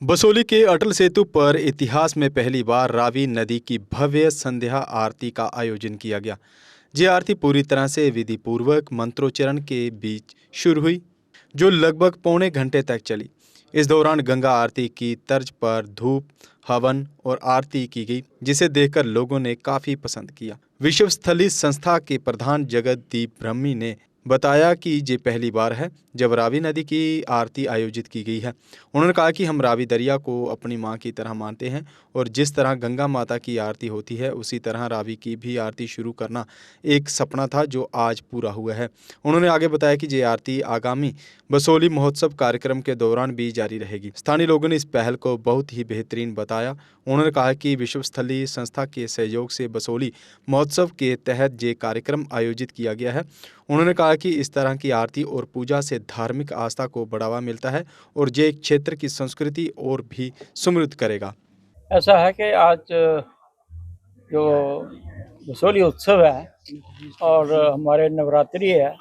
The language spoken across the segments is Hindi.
बसोली के अटल सेतु पर इतिहास में पहली बार रावी नदी की भव्य संध्या आरती का आयोजन किया गया। ये आरती पूरी तरह से विधि पूर्वक मंत्रोच्चारण के बीच शुरू हुई, जो लगभग पौने घंटे तक चली। इस दौरान गंगा आरती की तर्ज पर धूप, हवन और आरती की गई, जिसे देखकर लोगों ने काफी पसंद किया। विश्व स्थली संस्था के प्रधान जगतदीप ब्रह्मी ने बताया कि ये पहली बार है जब रावी नदी की आरती आयोजित की गई है। उन्होंने कहा कि हम रावी दरिया को अपनी मां की तरह मानते हैं और जिस तरह गंगा माता की आरती होती है उसी तरह रावी की भी आरती शुरू करना एक सपना था जो आज पूरा हुआ है। उन्होंने आगे बताया कि ये आरती आगामी बसोली महोत्सव कार्यक्रम के दौरान भी जारी रहेगी। स्थानीय लोगों ने इस पहल को बहुत ही बेहतरीन बताया। उन्होंने कहा कि विश्व स्थलीय संस्था के सहयोग से बसोली महोत्सव के तहत ये कार्यक्रम आयोजित किया गया है। उन्होंने कहा कि इस तरह की आरती और पूजा से धार्मिक आस्था को बढ़ावा मिलता है और ये क्षेत्र की संस्कृति और भी समृद्ध करेगा। ऐसा है कि आज जो बसोली उत्सव है और हमारे नवरात्रि है,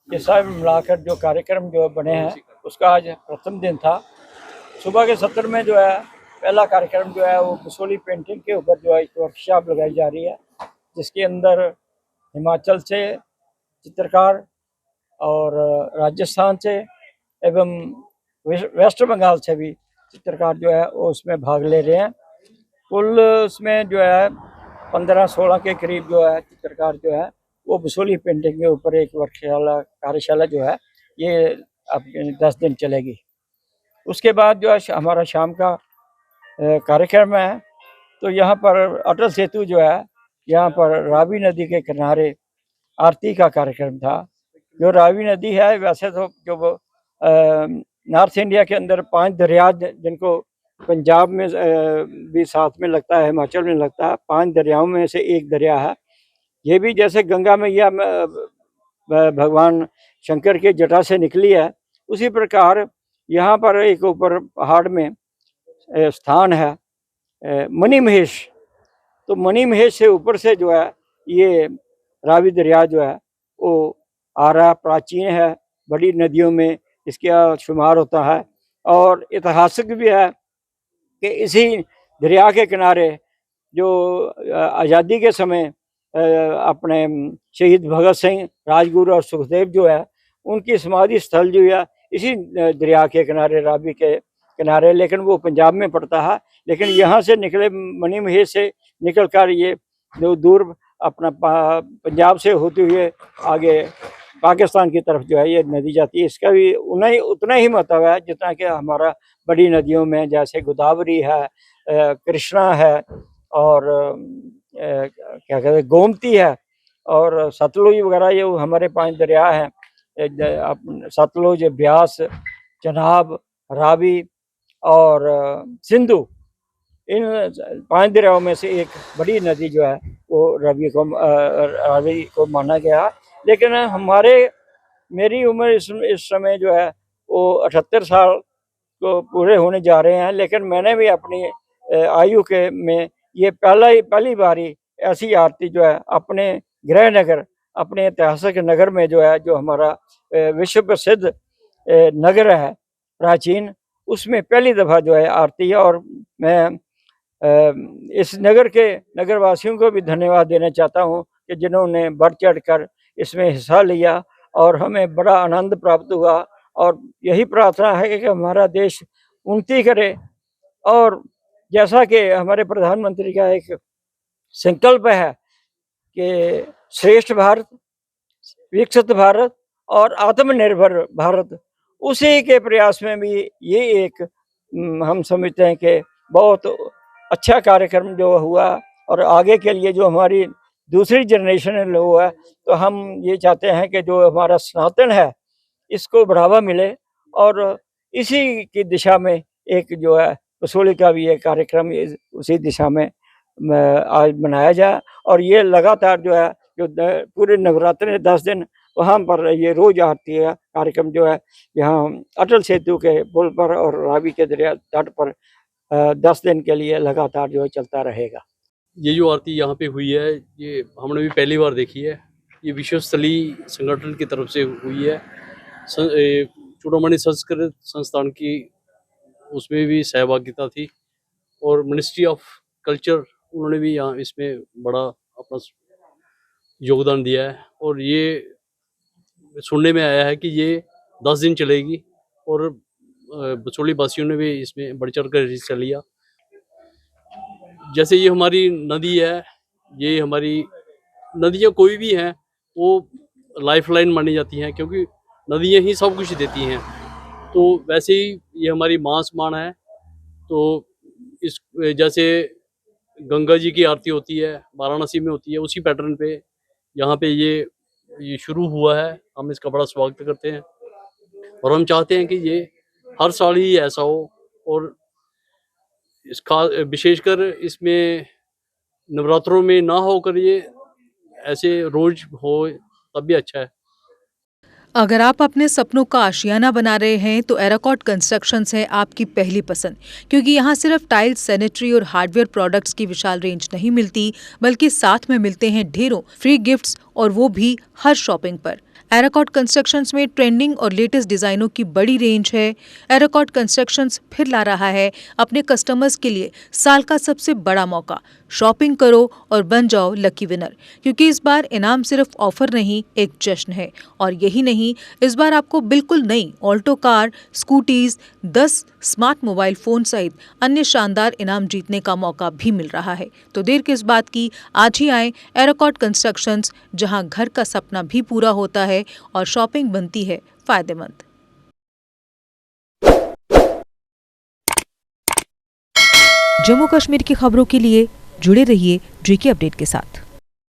ये सब मिलाकर जो कार्यक्रम जो बने हैं उसका आज प्रथम दिन था। सुबह के सत्र में जो है पहला कार्यक्रम जो है वो बसोली पेंटिंग के ऊपर जो है एक वर्कशॉप लगाई जा रही है, जिसके अंदर हिमाचल से चित्रकार और राजस्थान से एवं वेस्ट बंगाल से भी चित्रकार जो है वो उसमें भाग ले रहे हैं। कुल उसमें जो है 15-16 के करीब जो है चित्रकार जो है वो बसोली पेंटिंग के ऊपर एक कार्यशाला जो है ये अब 10 दिन चलेगी। उसके बाद जो है हमारा शाम का कार्यक्रम है, तो यहाँ पर अटल सेतु जो है यहाँ पर रावी नदी के किनारे आरती का कार्यक्रम था। जो रावी नदी है वैसे तो जो नॉर्थ इंडिया के अंदर 5 दरिया जिनको पंजाब में भी साथ में लगता है, हिमाचल में लगता है, 5 दरियाओं में से एक दरिया है। ये भी जैसे गंगा मैया भगवान शंकर के जटा से निकली है, उसी प्रकार यहाँ पर एक ऊपर पहाड़ में स्थान है मणि महेश। तो मणि महेश से ऊपर से जो है ये रावी दरिया जो है वो आ रहा, प्राचीन है, बड़ी नदियों में इसका शुमार होता है और ऐतिहासिक भी है कि इसी दरिया के किनारे जो आज़ादी के समय अपने शहीद भगत सिंह, राजगुरु और सुखदेव जो है उनकी समाधि स्थल जो है इसी दरिया के किनारे, रावी के किनारे, लेकिन वो पंजाब में पड़ता है। लेकिन यहाँ से निकले मणि महेश से निकल कर ये जो दूर अपना पंजाब से होते हुए आगे पाकिस्तान की तरफ जो है ये नदी जाती है। इसका भी उतना ही महत्व है जितना कि हमारा बड़ी नदियों में जैसे गोदावरी है, कृष्णा है और क्या कहते हैं गोमती है और सतलुज वगैरह, ये हमारे 5 दरिया हैं, सतलुज, ब्यास, चनाब, रावी और सिंधु। इन 5 दरियाओं में से एक बड़ी नदी जो है वो रावी को माना गया। लेकिन मेरी उम्र इस समय जो है वो 78 साल को पूरे होने जा रहे हैं, लेकिन मैंने भी अपनी आयु के में ये पहली बारी ऐसी आरती जो है अपने गृह नगर, अपने ऐतिहासिक नगर में जो है, जो हमारा विश्व प्रसिद्ध नगर है प्राचीन, उसमें पहली दफ़ा जो है आरती है। और मैं इस नगर के नगरवासियों को भी धन्यवाद देना चाहता हूँ कि जिन्होंने बढ़ चढ़ कर इसमें हिस्सा लिया और हमें बड़ा आनंद प्राप्त हुआ। और यही प्रार्थना है कि हमारा देश उन्नति करे और जैसा कि हमारे प्रधानमंत्री का एक संकल्प है कि श्रेष्ठ भारत, विकसित भारत और आत्मनिर्भर भारत, उसी के प्रयास में भी ये एक हम समझते हैं कि बहुत अच्छा कार्यक्रम जो हुआ और आगे के लिए जो हमारी दूसरी जनरेशन में लोग है, तो हम ये चाहते हैं कि जो हमारा सनातन है इसको बढ़ावा मिले और इसी की दिशा में एक जो है बसोली का भी एक कार्यक्रम उसी दिशा में आज मनाया जाए। और ये लगातार जो है जो पूरे नवरात्रि 10 दिन वहाँ पर ये रोज आरती है कार्यक्रम जो है यहाँ अटल सेतु के पुल पर और रावी के दरिया तट पर 10 दिन के लिए लगातार जो है चलता रहेगा। ये जो आरती यहाँ पे हुई है ये हमने भी पहली बार देखी है। ये विश्वस्थलीय संगठन की तरफ से हुई है। चूड़ामणि संस्कृत संस्थान की उसमें भी सहभागिता थी और मिनिस्ट्री ऑफ कल्चर उन्होंने भी यहाँ इसमें बड़ा अपना योगदान दिया है। और ये सुनने में आया है कि ये 10 दिन चलेगी और बसोली वासियों ने भी इसमें बढ़ चढ़ कर हिस्सा लिया। जैसे ये हमारी नदी है, ये हमारी नदियाँ कोई भी हैं वो लाइफलाइन मानी जाती हैं क्योंकि नदियाँ ही सब कुछ देती हैं। तो वैसे ही ये हमारी माँ समान है। तो इस जैसे गंगा जी की आरती होती है वाराणसी में होती है, उसी पैटर्न पे यहाँ पे ये शुरू हुआ है। हम इसका बड़ा स्वागत करते हैं और हम चाहते हैं कि ये हर साल ही ऐसा हो और इसका विशेषकर इसमें नवरात्रों में ना होकर ये ऐसे रोज हो तब भी अच्छा है। अगर आप अपने सपनों का आशियाना बना रहे हैं तो एराकॉट कंस्ट्रक्शंस है आपकी पहली पसंद, क्योंकि यहाँ सिर्फ टाइल्स, सैनिटरी और हार्डवेयर प्रोडक्ट्स की विशाल रेंज नहीं मिलती, बल्कि साथ में मिलते हैं ढेरों फ्री गिफ्ट्स, और वो भी हर शॉपिंग पर। एराकॉट कंस्ट्रक्शंस में ट्रेंडिंग और लेटेस्ट डिजाइनों की बड़ी रेंज है। एराकॉट कंस्ट्रक्शंस फिर ला रहा है अपने कस्टमर्स के लिए साल का सबसे बड़ा मौका। शॉपिंग करो और बन जाओ लकी विनर, क्योंकि इस बार इनाम सिर्फ ऑफर नहीं, एक जश्न है। और यही नहीं, इस बार आपको बिल्कुल नई Alto car, scooties, 10 smart mobile phone सहित अन्य शानदार इनाम जीतने का मौका भी मिल रहा है। तो देर किस बात की, आज ही आए एराकॉट कंस्ट्रक्शंस, जहां घर का सपना भी पूरा होता है और शॉपिंग बनती है फायदेमंद। जम्मू कश्मीर की खबरों के लिए जुड़े रहिए GK अपडेट के साथ।